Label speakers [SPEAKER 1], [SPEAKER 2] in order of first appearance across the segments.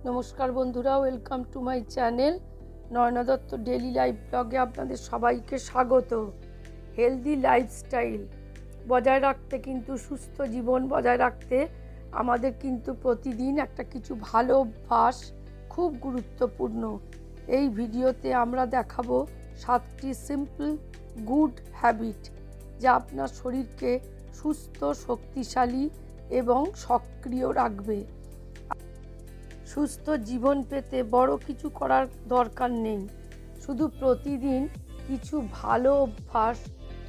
[SPEAKER 1] নমস্কার বন্ধুরা, welcome to my channel Naina Dutta daily life ব্লগে আপনাদের সবাইকে স্বাগত। হেলদি লাইফস্টাইল বজায় রাখতে, কিন্তু সুস্থ জীবন বজায় রাখতে আমাদের কিন্তু প্রতিদিন একটা কিছু ভালো অভ্যাস খুব গুরুত্বপূর্ণ। এই ভিডিওতে আমরা দেখাবো 7টি সিম্পল গুড হ্যাবিট যা আপনার শরীরকে সুস্থ, শক্তিশালী এবং সক্রিয় রাখবে। সুস্থ জীবন পেতে বড় কিছু করার দরকার নেই, শুধু প্রতিদিন কিছু ভালো অভ্যাস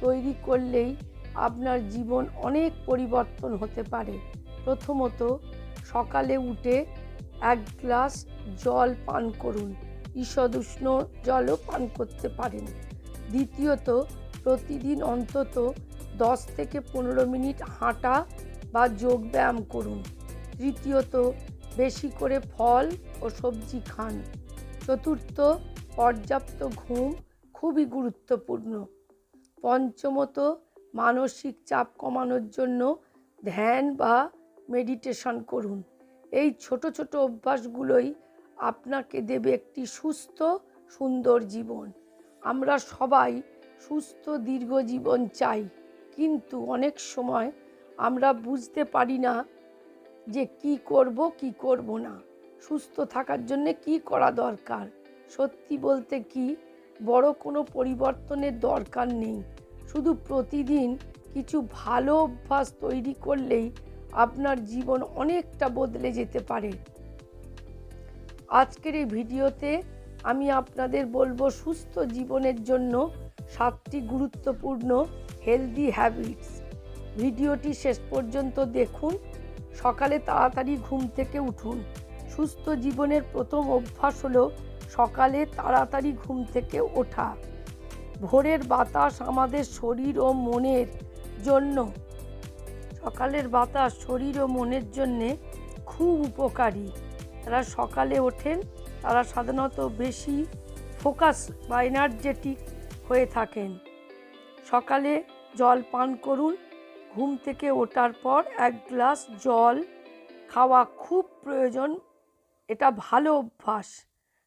[SPEAKER 1] তৈরি করলেই আপনার জীবন অনেক পরিবর্তন হতে পারে। প্রথমত, সকালে উঠে 1 গ্লাস জল পান করুন। ঈষদুষ্ণ জলও পান করতে পারেন। দ্বিতীয়ত, প্রতিদিন অন্তত 10 থেকে 15 মিনিট হাঁটা বা যোগব্যায়াম করুন। তৃতীয়ত, বেশি করে ফল ও সবজি খান। চতুর্থ, পর্যাপ্ত ঘুম খুবই গুরুত্বপূর্ণ। পঞ্চমত, মানসিক চাপ কমানোর জন্য ধ্যান বা মেডিটেশন করুন। এই ছোট ছোট অভ্যাসগুলোই আপনাকে দেবে একটি সুস্থ, সুন্দর জীবন। আমরা সবাই সুস্থ, দীর্ঘ জীবন চাই, কিন্তু অনেক সময় আমরা বুঝতে পারি না যে কি করব কি করব না, সুস্থ থাকার জন্য কি করা দরকার। সত্যি বলতে কি, বড় কোনো পরিবর্তনের দরকার নেই, শুধু প্রতিদিন কিছু ভালো অভ্যাস তৈরি করলেই আপনার জীবন অনেকটা বদলে যেতে পারে। আজকের এই ভিডিওতে আমি আপনাদের বলবো সুস্থ জীবনের জন্য 7টি গুরুত্বপূর্ণ হেলদি হ্যাবিটস। ভিডিওটি শেষ পর্যন্ত দেখুন। সকালে তাড়াতাড়ি ঘুম থেকে উঠুন। সুস্থ জীবনের প্রথম অভ্যাস হলো সকালে তাড়াতাড়ি ঘুম থেকে ওঠা। ভোরের বাতাস আমাদের শরীর ও মনের জন্য সকালের বাতাস শরীর ও মনের জন্যে খুব উপকারী। যারা সকালে ওঠেন তারা সাধারণত বেশি ফোকাস বা এনার্জেটিক হয়ে থাকেন। সকালে জল পান করুন। ঘুম থেকে ওঠার পর 1 গ্লাস জল খাওয়া খুব প্রয়োজন। এটা ভালো অভ্যাস।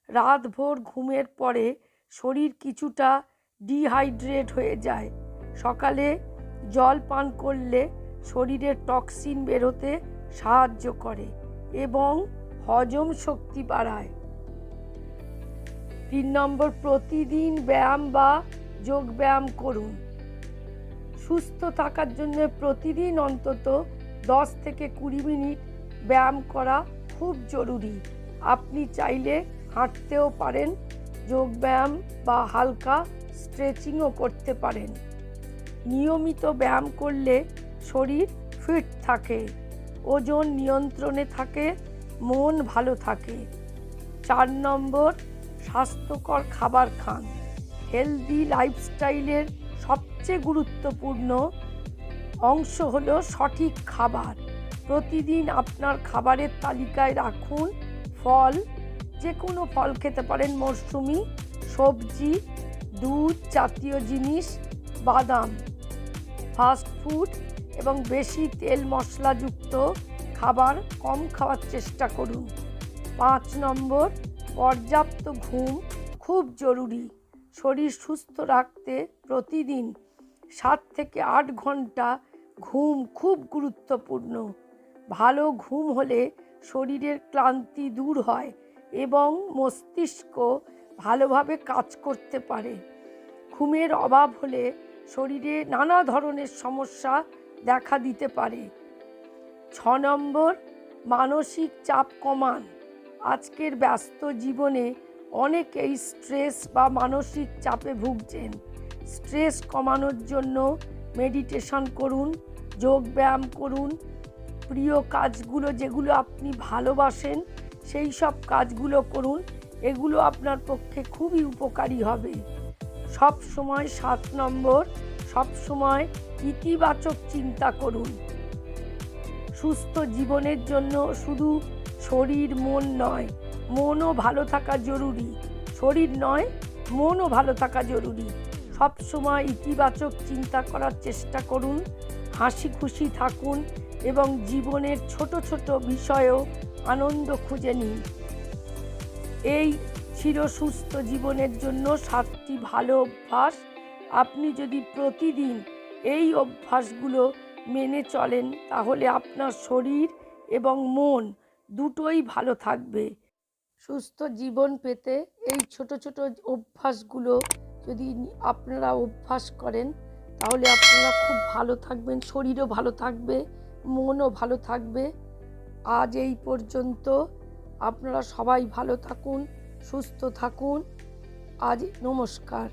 [SPEAKER 1] রাতভর ঘুমের পরে শরীর কিছুটা ডিহাইড্রেট হয়ে যায়। সকালে জল পান করলে শরীরের টক্সিন বেরোতে সাহায্য করে এবং হজম শক্তি বাড়ায়। 3 নম্বর, প্রতিদিন ব্যায়াম বা যোগব্যায়াম করুন। সুস্থ থাকার জন্য প্রতিদিন অন্তত 10 থেকে 20 মিনিট ব্যায়াম করা খুব জরুরি। আপনি চাইলে হাঁটতেও পারেন, যোগব্যায়াম বা হালকা স্ট্রেচিংও করতে পারেন। নিয়মিত ব্যায়াম করলে শরীর ফিট থাকে, ওজন নিয়ন্ত্রণে থাকে, মন ভালো থাকে। 4 নম্বর, স্বাস্থ্যকর খাবার খান। হেলদি লাইফস্টাইলের সবচেয়ে গুরুত্বপূর্ণ অংশ হলো সঠিক খাবার। প্রতিদিন আপনার খাবারের তালিকায় রাখুন ফল, যে কোনো ফল খেতে পারেন, মরশুমি সবজি, দুধ জাতীয় জিনিস, বাদাম। ফাস্ট ফুড এবং বেশি তেল মশলাযুক্ত খাবার কম খাওয়ার চেষ্টা করুন। 5 নম্বর, পর্যাপ্ত ঘুম খুব জরুরি। শরীর সুস্থ রাখতে প্রতিদিন 7 থেকে 8 ঘন্টা ঘুম খুব গুরুত্বপূর্ণ। ভালো ঘুম হলে শরীরের ক্লান্তি দূর হয় এবং মস্তিষ্ক ভালোভাবে কাজ করতে পারে। ঘুমের অভাব হলে শরীরে নানা ধরনের সমস্যা দেখা দিতে পারে। 6 নম্বর, মানসিক চাপ কমান। আজকের ব্যস্ত জীবনে অনেকেই স্ট্রেস বা মানসিক চাপে ভুগছেন। স্ট্রেস কমানোর জন্য মেডিটেশন করুন, যোগব্যায়াম করুন, প্রিয় কাজগুলো যেগুলো আপনি ভালোবাসেন সেই সব কাজগুলো করুন। এগুলো আপনার পক্ষে খুবই উপকারী হবে। সব সময় 7 নম্বর, সব সময় ইতিবাচক চিন্তা করুন। সুস্থ জীবনের জন্য শুধু শরীর মন নয়, মনও ভালো থাকা জরুরি। শরীর নয়, মনও ভালো থাকা জরুরি। সব সময় ইতিবাচক চিন্তা করার চেষ্টা করুন, হাসি খুশি থাকুন এবং জীবনের ছোট ছোট বিষয়েও আনন্দ খুঁজে নিন। এই চিরসুস্থ জীবনের জন্য 7টি ভালো অভ্যাস। আপনি যদি প্রতিদিন এই অভ্যাসগুলো মেনে চলেন তাহলে আপনার শরীর এবং মন দুটোই ভালো থাকবে। সুস্থ জীবন পেতে এই ছোট ছোট অভ্যাসগুলো যদি আপনারা অভ্যাস করেন তাহলে আপনারা খুব ভালো থাকবেন, শরীরও ভালো থাকবে, মনও ভালো থাকবে। আজ এই পর্যন্ত। আপনারা সবাই ভালো থাকুন, সুস্থ থাকুন। আজ নমস্কার।